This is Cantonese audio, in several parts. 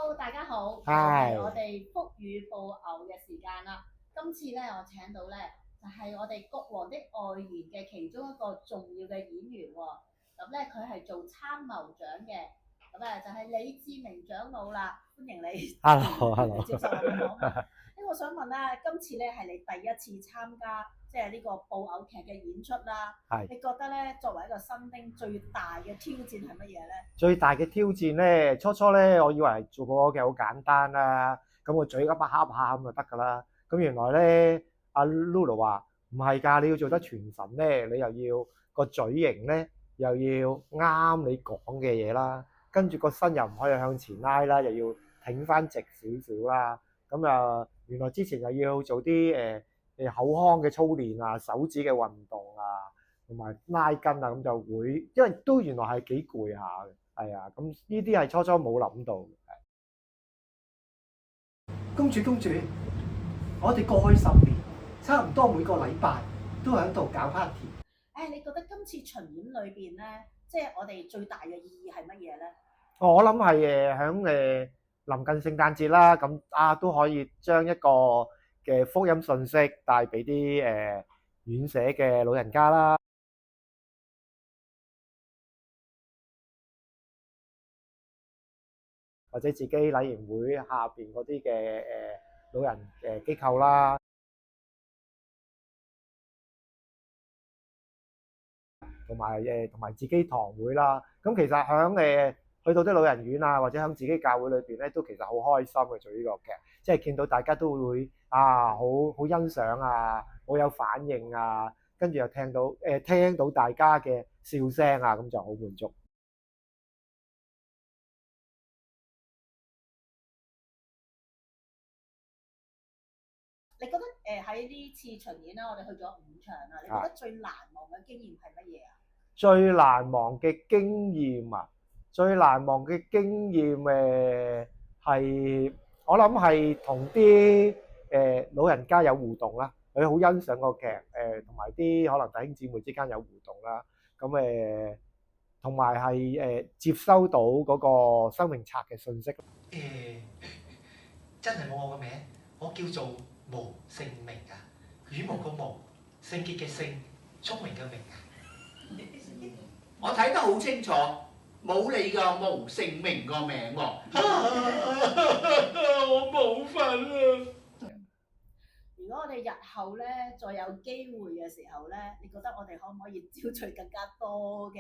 Hello，大家好，又係係我哋福語報牛嘅時間啦。今次咧，我請到咧就係我哋國王的外延嘅其中一個重要嘅演員喎。咁咧，佢係做參謀長嘅。咁啊，就係李志明長老啦。歡迎你 ，hello，hello，接受我嘅訪問。我想問咧，今次咧係你第一次參加即係呢個布偶劇嘅演出啦。係你覺得咧，作為一個新丁，最大嘅挑戰係乜嘢咧？最大嘅挑戰咧，初咧，我以為做個嘅好簡單啦，咁個嘴噏下噏下咁就得㗎啦。咁原來咧，阿 Lulu 話唔係㗎，你要做得傳神咧，你又要個嘴型咧，又要啱你講嘅嘢啦，跟住個身又唔可以向前拉啦，又要挺翻直少少啦。咁啊，原來之前又要做啲口腔嘅操練啊，手指嘅運動啊。同埋拉筋啊，咁就會，因為都原來係幾攰下嘅，係啊，咁呢啲係初冇諗到。公主，我哋過去10年，差唔多每個禮拜都喺度搞 party。你覺得今次巡演裏邊咧，即係我哋最大嘅意義係乜嘢咧？我諗係響臨近聖誕節啦，咁都可以將一個嘅福音信息帶俾啲院舍嘅老人家啦。或者自己禮賢會下邊嗰啲嘅老人機構啦，同埋自己堂會啦。咁其實響去到啲老人院啊，或者響自己教會裏邊咧，都其實好開心嘅做呢個劇，即係見到大家都會好欣賞啊，好有反應啊，跟住又聽到大家嘅笑聲啊，咁就好滿足。你覺得喺呢次巡演啦，我哋去咗5場啦，你覺得最難忘嘅經驗係乜嘢啊？最難忘嘅經驗啊！最難忘嘅經驗係我諗係同啲老人家有互動啦，佢好欣賞個劇同埋啲可能弟兄姊妹之間有互動啦。咁同埋係接收到嗰個生命冊嘅信息。真係冇我個名，我叫做無姓名啊，羽毛個毛，聖潔嘅聖，聰明嘅明啊。我睇得好清楚，冇你個無姓名個名喎。我冇份啊！如果我哋日後咧再有機會嘅時候咧，你覺得我哋可唔可以招聚更加多嘅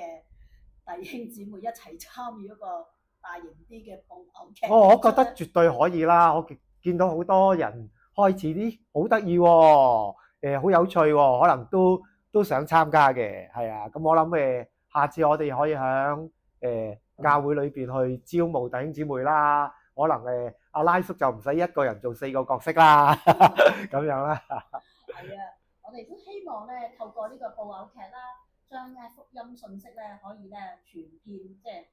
弟兄姊妹一齊參與一個大型啲嘅布偶劇？我覺得絕對可以啦！我見到好多人開始啲好得意喎，好有趣喎，可能都想參加嘅，係啊。咁我諗下次我哋可以喺教會裏邊去招募弟兄姊妹啦。可能阿拉叔就唔使一個人做4個角色啦，咁樣啦。係啊，我哋都希望咧透過呢個布偶劇啦，將福音信息咧可以咧傳遍即係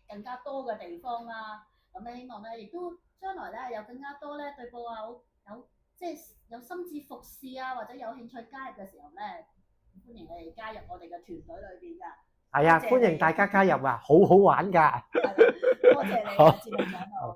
更加多嘅地方啦。咁咧希望咧亦都將來咧有更加多咧對布偶即係有心志服侍啊，或者有興趣加入嘅時候咧，歡迎你哋加入我哋嘅團隊裏邊㗎。係啊，歡迎大家加入啊，好好玩㗎。多謝你啊，志明長老。